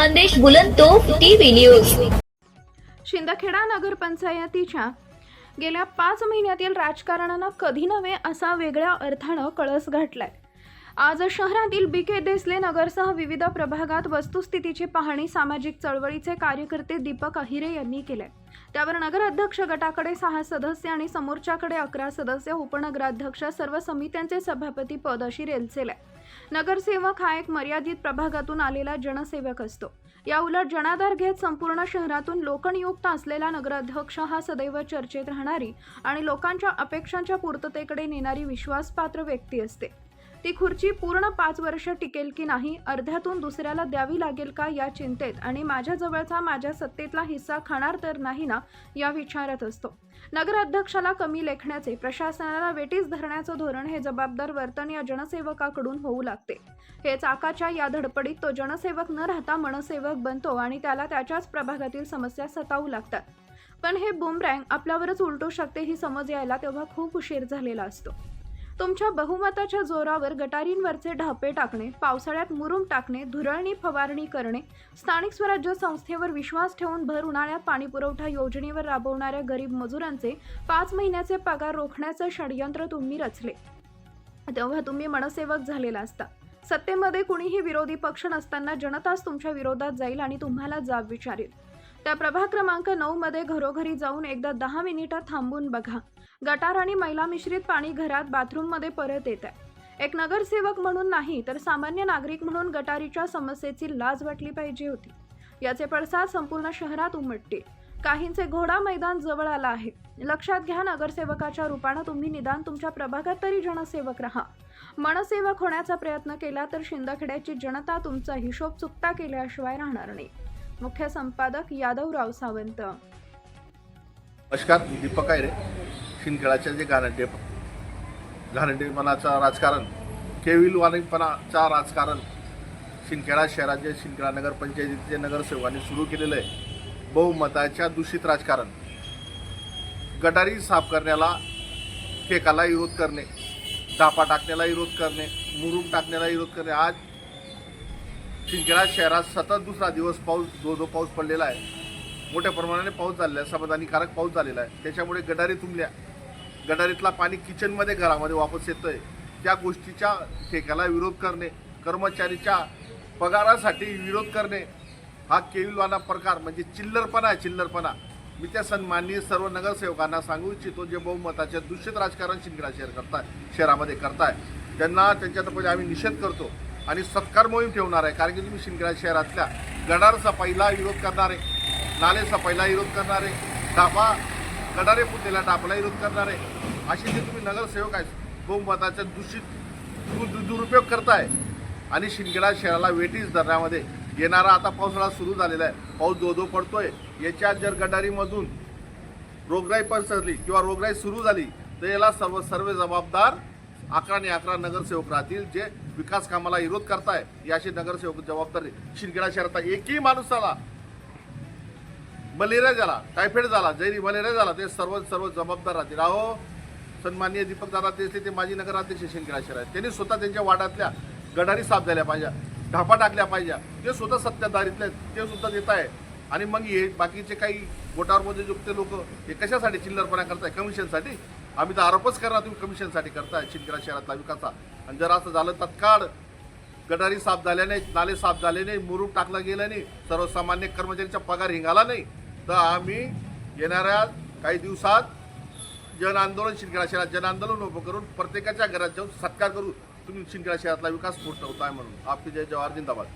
संदेश बुलंदतोफ TV news. Shindkheda नगरपंचायतीच्या गेल्या 5 महिन्यातील राजकारणानं कधी नव्हे असा वेगळ्या अर्थानं कळस घातलाय। आज शहरातील बीके देसले नगरसह विविध प्रभागात वस्तुस्थितीची पाहणी सामाजिक चळवळीचे कार्यकर्ते दीपक अहिरे यांनी केले। त्यावर नगराध्यक्ष गटाकडे 6 सदस्य आणि समोरच्याकडे 11 सदस्य, उपनगराध्यक्ष, सर्व समित्यांचे सभापती पद अशी रेलचेल आहे। नगरसेवक हा एक मर्यादित प्रभागातून आलेला जनसेवक असतो। या उलट जनाधार घेत संपूर्ण शहरातून लोकनियुक्त असलेला नगराध्यक्ष हा सदैव चर्चेत राहणारी आणि लोकांच्या अपेक्षांच्या पूर्ततेकडे नेणारी विश्वासपात्र व्यक्ती असते। ती खुर्ची पूर्ण 5 वर्ष टिकेल की नाही, अर्ध्यातून दुसऱ्याला द्यावी लागेल का या चिंतेत आणि माझ्या जवळचा माझ्या सत्तेतला हिस्सा खाणार तर नाही ना या विचारात असतो। नगराध्यक्षाला कमी लेखण्याचे, प्रशासनाला वेटीस धरण्याचं धोरण हे जबाबदार वर्तन या जनसेवकाकडून होऊ लागते। हे चाकाच्या या धडपडीत तो जनसेवक न राहता मनसेवक बनतो आणि त्याला त्याच्याच प्रभागातील समस्या सतावू लागतात। पण हे बूमरँग आपल्यावरच उलटू शकते ही समज यायला तेव्हा खूप उशीर झालेला असतो। तुमच्या बहुमताच्या जोरावर गटारींवरचे ढापे टाकणे, पावसाळ्यात मुरुम टाकणे, धुरळणी फवारणी करणे, स्थानिक स्वराज्य संस्थेवर विश्वास ठेवून भर उन्हाळ्यात पाणीपुरवठा योजनेवर राबवणाऱ्या गरीब मजुरांचे 5 महिन्याचे पगार रोखण्याचं षडयंत्र तुम्ही रचले तेव्हा तुम्ही मनसेवक झालेला असता। सत्तेमध्ये कुणीही विरोधी पक्ष नसताना जनताच तुमच्या विरोधात जाईल आणि तुम्हाला जाब विचारेल। त्या प्रभाग क्रमांक 9 मध्ये घरोघरी जाऊन एकदा 10 मिनिटं थांबून बघा। गटार आणि मैला मिश्रित पाणी घरात, बाथरूममध्ये परत येत आहे। एक नगरसेवक म्हणून नाही तर सामान्य नागरिक म्हणून गटारीच्या समस्येची लाज वाटली पाहिजे होती। याचे पडसाद संपूर्ण शहरात उमटतील। काहींचे घोडा मैदान जवळ आला आहे। लक्षात घ्या, नगरसेवकाच्या रूपाने तुम्ही निदान तुमच्या प्रभागात तरी जनसेवक राहा। मनसेवक होण्याचा प्रयत्न केला तर शिंदखेड्याची जनता तुमचा हिशोब चुकता केल्याशिवाय राहणार नाही। मुख्य संपादक यादवराव सावंत। नमस्कार, मी दीपक अहिरे। शिंदखेड्याचे जे घाणेरडेपणाचं राजकारण, केविलवाणीपणाचा राजकारण शिंदखेडा शहराचे शिंदखेडा नगरपंचायतीचे नगरसेवकांनी सुरू केलेलं आहे। बहुमताच्या दूषित राजकारण, गटारी साफ करण्याला, फेकाला विरोध करणे, ढापा टाकण्याला विरोध करणे, मुरुम टाकण्याला विरोध करणे। आज शिंदखेडा शहरात सतत दुसरा दिवस पाऊस, दो पाऊस पडलेला आहे। मोठ्या प्रमाणाने पाऊस झालेला आहे, समाधानकारक पाऊस झालेला आहे। त्याच्यामुळे गटारी तुंबल्या, गटारीतला पाणी किचनमध्ये, घरामध्ये वापस येतोय। त्या गोष्टीच्या ठेक्याला विरोध करणे, कर्मचारीच्या पगारासाठी विरोध करणे हा केविलवाना प्रकार म्हणजे चिल्लरपणा आहे, चिल्लरपणा। मी त्या सन्माननीय सर्व नगरसेवकांना सांगू इच्छितो जे बहुमताच्या दूषित राजकारण शिंदखेडा शहरामध्ये करताय, त्यांना त्यांच्यातर्फे आम्ही निषेध करतो आणि सत्कार मोहीम ठेवणार आहे। कारण की तुम्ही शिंदखेडा शहरातल्या गटार सफाईला विरोध करणारे, नाले सफाईला विरोध करणारे, गटारे फुटलेल्या डापाला विरोध करणारे असे जे तुम्ही नगरसेवक आहेत, बहुमताचा दुरुपयोग करताय आणि शिंदखेडा शहराला वेटीस धरण्यामध्ये येणारा आता पावसाळा सुरू झालेला आहे। पाऊस दो पडतोय। याच्यात जर गटारीमधून रोगराई पसरली किंवा रोगराई सुरू झाली तर याला सर्व जबाबदार 11 नगरसेवक राहतील जे विकास कामाला विरोध करताय। याशी नगरसेवक जबाबदारी। शिंदखेडा शहरात एकही माणूसाला मलेरिया झाला, टायफॉइड झाला, जैरी मलेरिया झाला ते सर्व जबाबदार राहतील। अहो, सन्माननीय दीपक दादा देसले ते माजी नगराध्यक्ष शिंदखेडा शहर आहेत। त्यांनी स्वतः त्यांच्या वार्डातल्या गटारी साफ झाल्या पाहिजे, ढापा टाकल्या पाहिजे। ते स्वतः सत्ताधारीतले ते सुद्धा देत आहे। आणि मग हे बाकीचे काही गोटावरमध्ये जुकते लोक हे कशासाठी चिल्लरपणा करताय? कमिशनसाठी? आम्ही तर आरोपच करणार तुम्ही कमिशनसाठी करताय शिंदखेडा शहरातला विकासा। आणि जर असं झालं, तत्काळ गटारी साफ झाल्या नाही, नाले साफ झाले नाही, मुरुम टाकला गेला नाही, सर्वसामान्य कर्मचाऱ्यांचा पगार हिंगाला नाही तर आम्ही येणाऱ्या काही दिवसात जन आंदोलन, शिंदखेडा शहरात जन आंदोलन उभं करून प्रत्येकाच्या घरात जाऊन सत्कार करू तुम्ही शिंदखेडा शहरातला विकास पोहोचवताय म्हणून। आपली जय जवाहर, जिंदाबाद।